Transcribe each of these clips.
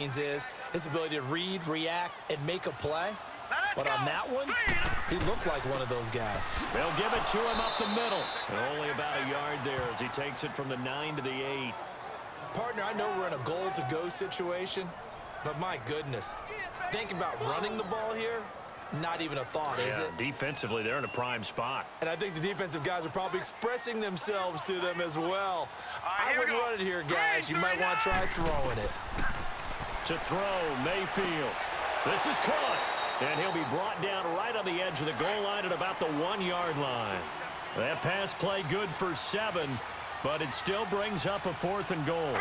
is his ability to read, react, and make a play. But on that one, he looked like one of those guys. They'll give it to him up the middle. And only about a yard there as he takes it from the 9 to the 8. Partner, I know we're in a goal-to-go situation, but my goodness, think about running the ball here. Not even a thought, is it? Defensively, they're in a prime spot. And I think the defensive guys are probably expressing themselves to them as well. I wouldn't run it here, guys. You might want to try throwing it. To throw, Mayfield. This is caught. And he'll be brought down right on the edge of the goal line at about the 1-yard line. That pass play good for 7, but it still brings up a 4th and goal.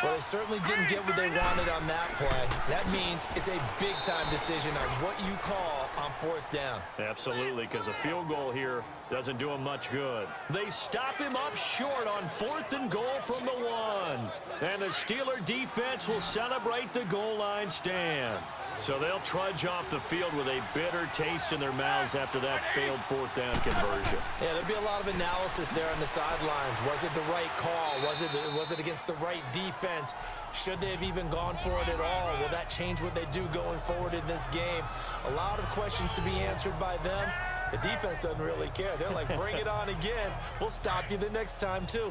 Well, they certainly didn't get what they wanted on that play. That means it's a big-time decision on what you call on 4th down. Absolutely, because a field goal here doesn't do him much good. They stop him up short on 4th and goal from the 1. And the Steeler defense will celebrate the goal line stand. So they'll trudge off the field with a bitter taste in their mouths after that failed 4th down conversion. Yeah, there'll be a lot of analysis there on the sidelines. Was it the right call? Was it against the right defense? Should they have even gone for it at all? Will that change what they do going forward in this game? A lot of questions to be answered by them. The defense doesn't really care. They're like, bring it on again. We'll stop you the next time, too.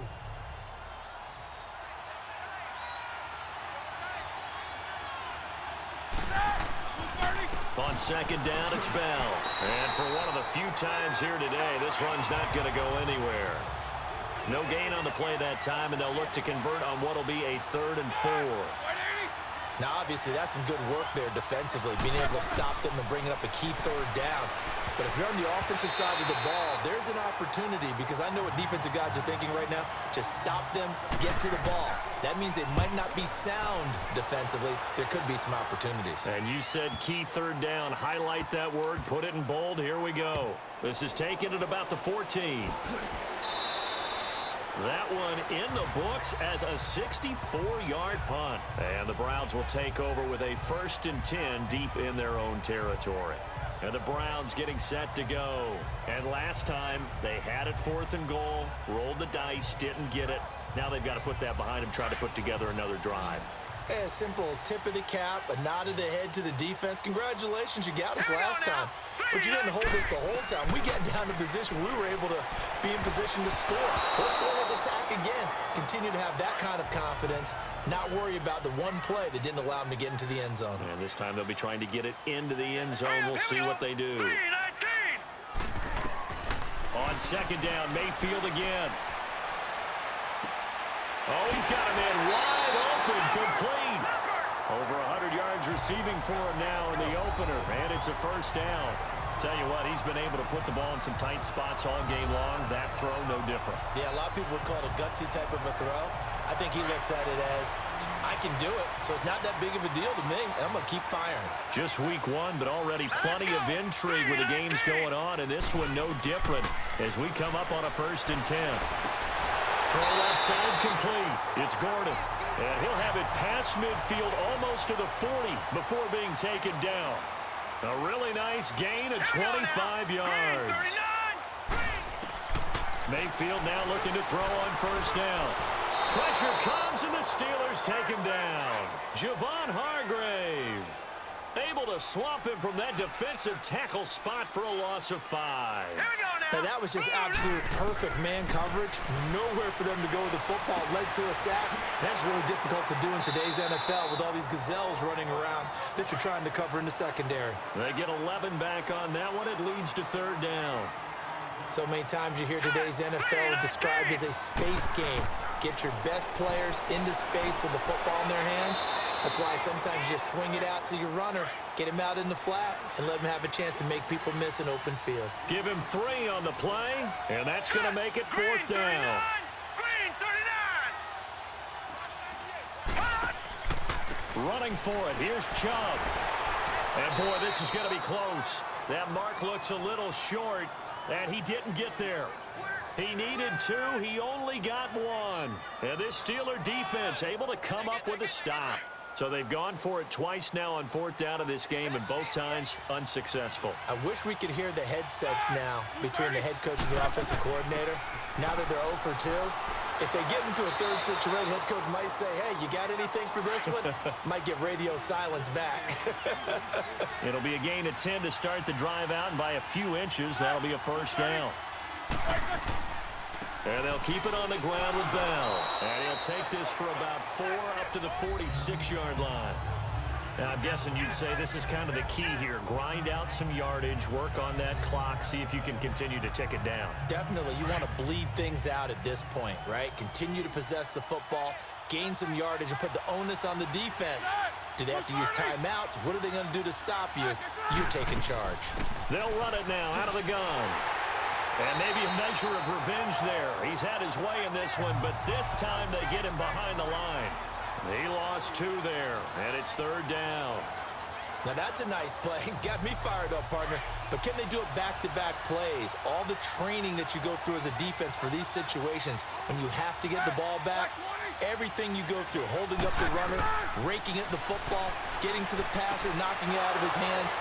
On 2nd down, it's Bell. And for one of the few times here today, this run's not going to go anywhere. No gain on the play that time, and they'll look to convert on what will be a 3rd and 4. Now, obviously, that's some good work there defensively, being able to stop them and bringing up a key 3rd down. But if you're on the offensive side of the ball, there's an opportunity, because I know what defensive guys are thinking right now. Just stop them, get to the ball. That means they might not be sound defensively. There could be some opportunities. And you said key 3rd down. Highlight that word, put it in bold. Here we go. This is taken at about the 14. That one in the books as a 64-yard punt. And the Browns will take over with a 1st and 10 deep in their own territory. And the Browns getting set to go. And last time, they had it 4th and goal, rolled the dice, didn't get it. Now they've got to put that behind them, try to put together another drive. Hey, a simple tip of the cap, a nod of the head to the defense. Congratulations, you got us last time. But you didn't hold us the whole time. We got down to position. We were able to be in position to score. Let's go ahead and attack again. Continue to have that kind of confidence. Not worry about the one play that didn't allow them to get into the end zone. And this time they'll be trying to get it into the end zone. We'll see what they do. On 2nd down, Mayfield again. Oh, he's got him in wide open, complete. Over 100 yards receiving for him now in the opener, and it's a 1st down. Tell you what, he's been able to put the ball in some tight spots all game long. That throw, no different. Yeah, a lot of people would call it a gutsy type of a throw. I think he looks at it as, I can do it, so it's not that big of a deal to me, and I'm going to keep firing. Just week 1, but already plenty of intrigue with the games going on, and this one no different as we come up on a 1st and 10. Throw left side complete. It's Gordon. And he'll have it past midfield almost to the 40 before being taken down. A really nice gain of 25 yards. Mayfield now looking to throw on 1st down. Pressure comes and the Steelers take him down. Javon Hargrave able to swamp him from that defensive tackle spot for a loss of 5. Now, that was just absolute perfect man coverage. Nowhere for them to go with the football. Led to a sack. That's really difficult to do in today's NFL with all these gazelles running around that you're trying to cover in the secondary. They get 11 back on that one. It leads to 3rd down. So many times you hear today's NFL described as a space game. Get your best players into space with the football in their hands. That's why sometimes you swing it out to your runner, get him out in the flat, and let him have a chance to make people miss an open field. Give him 3 on the play, and that's going to make it 4th down. Running for it, here's Chubb. And boy, this is going to be close. That mark looks a little short, and he didn't get there. He needed 2. He only got 1. And this Steeler defense able to come up with a stop. So they've gone for it twice now on 4th down in this game, and both times unsuccessful. I wish we could hear the headsets now between the head coach and the offensive coordinator. Now that they're 0 for 2, If they get into a third situation, head coach might say, hey, you got anything for this one? Might get radio silence back. It'll be a gain of 10 to start the drive out, and by a few inches, that'll be a first down. And they'll keep it on the ground with Bell. And he'll take this for about 4 up to the 46-yard line. Now, I'm guessing you'd say this is kind of the key here. Grind out some yardage, work on that clock, see if you can continue to tick it down. Definitely. You want to bleed things out at this point, right? Continue to possess the football, gain some yardage, and put the onus on the defense. Do they have to use timeouts? What are they going to do to stop you? You're taking charge. They'll run it now out of the gun. And maybe a measure of revenge there. He's had his way in this one, but this time they get him behind the line. He lost 2 there, and it's 3rd down. Now that's a nice play. Got me fired up, partner. But can they do it back-to-back plays? All the training that you go through as a defense for these situations, when you have to get the ball back, everything you go through, holding up the runner, raking at the football, getting to the passer, knocking it out of his hands,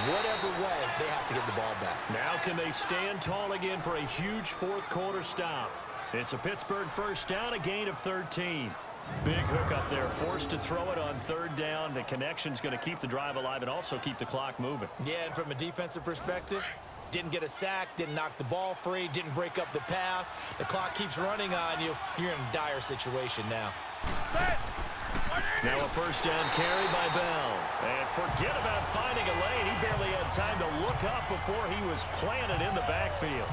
whatever way, they have to get the ball back. Now can they stand tall again for a huge fourth-quarter stop? It's a Pittsburgh first down, a gain of 13. Big hook up there, forced to throw it on 3rd down. The connection's going to keep the drive alive and also keep the clock moving. Yeah, and from a defensive perspective, didn't get a sack, didn't knock the ball free, didn't break up the pass. The clock keeps running on you. You're in a dire situation now. Now a first down carry by Bell. And forget about finding a lane. He barely had time to look up before he was planted in the backfield.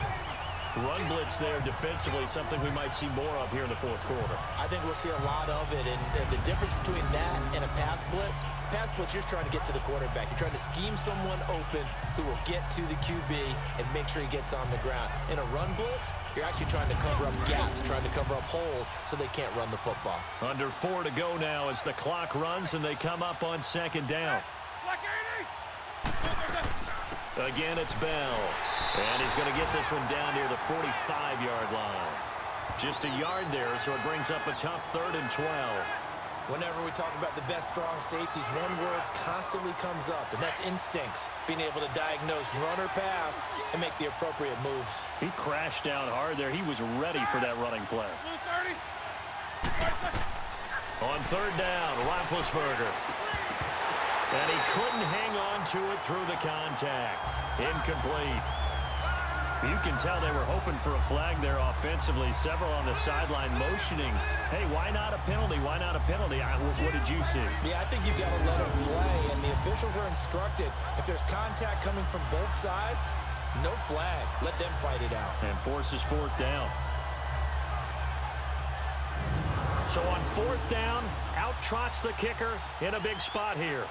Run blitz there defensively, something we might see more of here in the 4th quarter. I think we'll see a lot of it, and the difference between that and a pass blitz, you're just trying to get to the quarterback. You're trying to scheme someone open who will get to the QB and make sure he gets on the ground. In a run blitz, you're actually trying to cover up gaps, trying to cover up holes so they can't run the football. Under 4 to go now as the clock runs and they come up on 2nd down. Again, it's Bell. And he's going to get this one down near the 45-yard line. Just a yard there, so it brings up a tough 3rd and 12. Whenever we talk about the best strong safeties, one word constantly comes up, and that's instincts. Being able to diagnose run or pass and make the appropriate moves. He crashed down hard there. He was ready for that running play. On 3rd down, Roethlisberger. And he couldn't hang on to it through the contact. Incomplete. You can tell they were hoping for a flag there offensively. Several on the sideline motioning, hey, why not a penalty? Why not a penalty? What did you see? Yeah, I think you've got to let them play, and the officials are instructed. If there's contact coming from both sides, no flag. Let them fight it out. And forces 4th down. So on 4th down, out trots the kicker in a big spot here.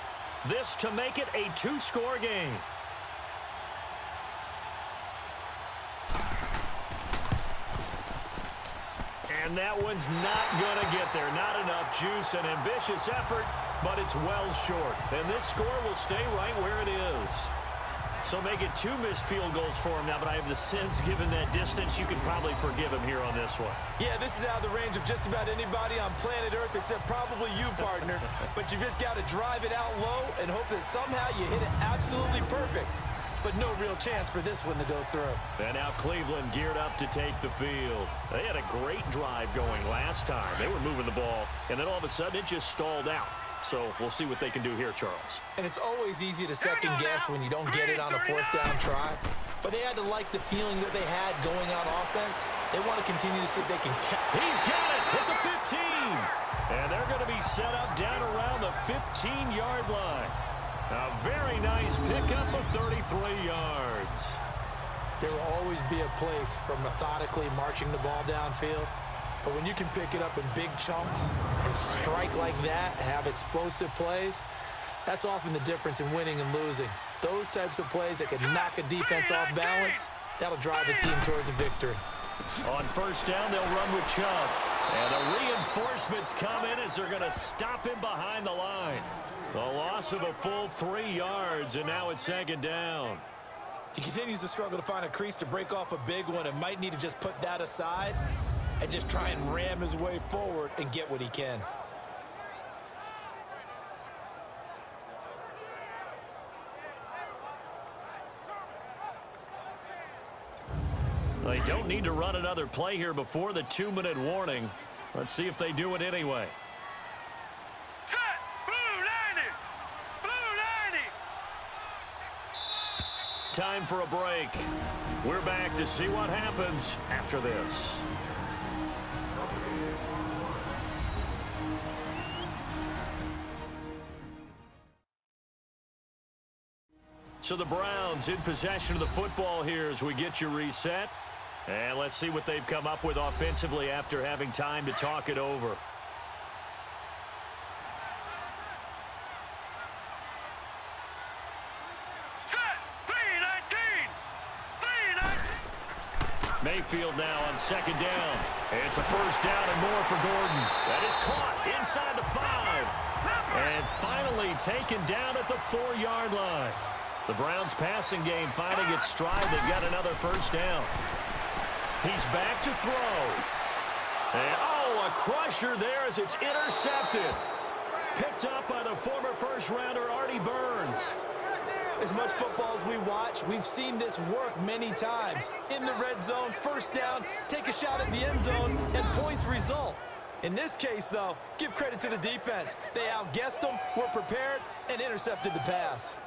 This to make it a 2-score game. And that one's not going to get there. Not enough juice. An ambitious effort, but it's well short. And this score will stay right where it is. So make it 2 missed field goals for him now, but I have the sense, given that distance, you can probably forgive him here on this one. Yeah, this is out of the range of just about anybody on planet Earth except probably you, partner. But you just got to drive it out low and hope that somehow you hit it absolutely perfect. But no real chance for this one to go through. And now Cleveland geared up to take the field. They had a great drive going last time. They were moving the ball, and then all of a sudden it just stalled out. So we'll see what they can do here, Charles. And it's always easy to second guess when you don't get it on a 4th down try. But they had to like the feeling that they had going on offense. They want to continue to see if they can catch. He's got it at the 15. And they're going to be set up down around the 15-yard line. A very nice pickup of 33 yards. There will always be a place for methodically marching the ball downfield. But when you can pick it up in big chunks and strike like that, have explosive plays, that's often the difference in winning and losing. Those types of plays that can knock a defense off balance, that'll drive a team towards a victory. On 1st down, they'll run with Chubb. And the reinforcements come in as they're going to stop him behind the line. A loss of a full 3 yards, and now it's 2nd down. He continues to struggle to find a crease to break off a big one and might need to just put that aside and just try and ram his way forward and get what he can. They don't need to run another play here before the 2-minute warning. Let's see if they do it anyway. Set! Blue 90! Blue 90! Time for a break. We're back to see what happens after this. So the Browns in possession of the football here as we get you reset. And let's see what they've come up with offensively after having time to talk it over. Set! 3-19! 3-19! Mayfield now on second down. It's a first down and more for Gordon. That is caught inside the 5. And finally taken down at the 4-yard line. The Browns passing game finding its stride. They've got another first down. He's back to throw. And, oh, a crusher there as it's intercepted. Picked up by the former first-rounder Artie Burns. As much football as we watch, we've seen this work many times. In the red zone, first down, take a shot at the end zone, and points result. In this case, though, give credit to the defense. They outguessed them, were prepared, and intercepted the pass.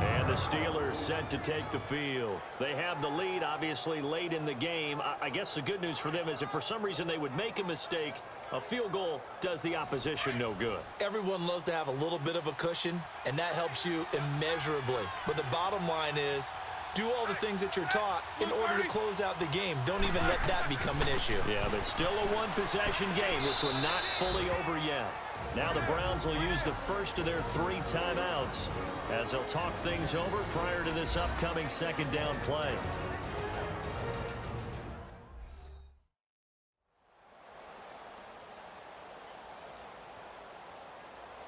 And the Steelers set to take the field. They have the lead, obviously, late in the game. I guess the good news for them is if for some reason they would make a mistake, a field goal does the opposition no good. Everyone loves to have a little bit of a cushion, and that helps you immeasurably. But the bottom line is, do all the things that you're taught in order to close out the game. Don't even let that become an issue. Yeah, but still a one-possession game. This one not fully over yet. Now the Browns will use the first of their 3 timeouts as they'll talk things over prior to this upcoming second down play.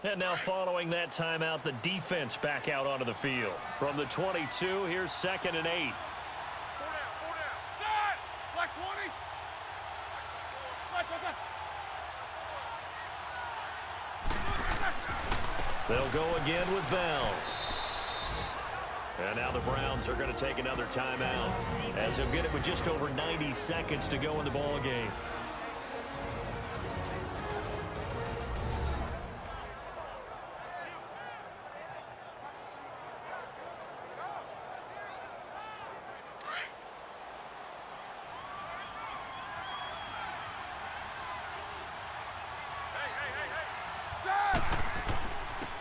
And now following that timeout, the defense back out onto the field. From the 22, here's 2nd and 8. 4 down, 4 down. Set! Black 20! Black 20! They'll go again with Bell. And now the Browns are going to take another timeout as they'll get it with just over 90 seconds to go in the ball game.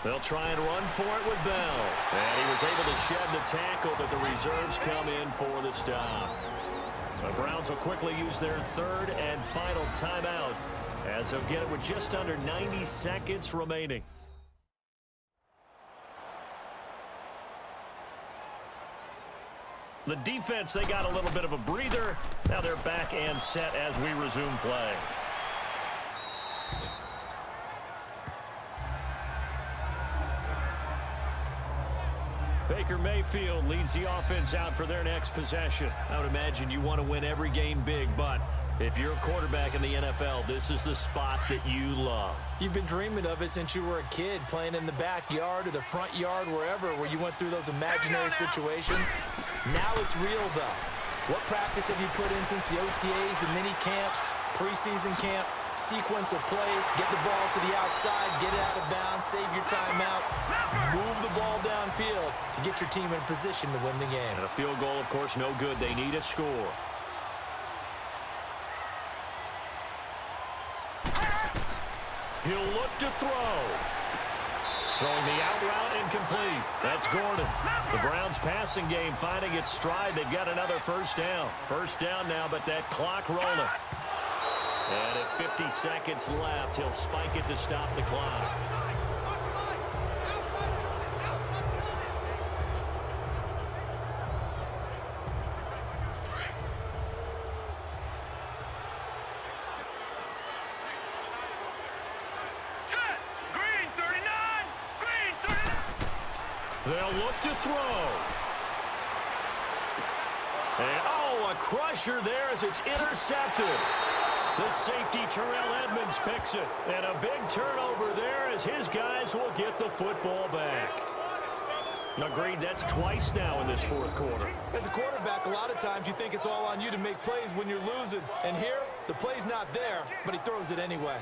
They'll try and run for it with Bell. And he was able to shed the tackle, but the reserves come in for the stop. The Browns will quickly use their 3rd and final timeout as they'll get it with just under 90 seconds remaining. The defense, they got a little bit of a breather. Now they're back and set as we resume play. Baker Mayfield leads the offense out for their next possession. I would imagine you want to win every game big, but if you're a quarterback in the NFL, this is the spot that you love. You've been dreaming of it since you were a kid, playing in the backyard or the front yard, wherever, where you went through those imaginary situations. Now it's real, though. What practice have you put in since the OTAs, the mini camps, preseason camp? Sequence of plays, get the ball to the outside, get it out of bounds, save your timeouts, move the ball downfield to get your team in a position to win the game. And a field goal, of course, no good. They need a score. He'll look to throw. Throwing the out route incomplete. That's Gordon. The Browns passing game finding its stride. They've got another first down. First down now, but that clock rolling. And at 50 seconds left, he'll spike it to stop the clock. Set! Green 39! Green 39! They'll look to throw. And, oh, a crusher there as it's intercepted. The safety, Terrell Edmonds, picks it. And a big turnover there as his guys will get the football back. Agreed, that's twice now in this fourth quarter. As a quarterback, a lot of times you think it's all on you to make plays when you're losing. And here, the play's not there, but he throws it anyway.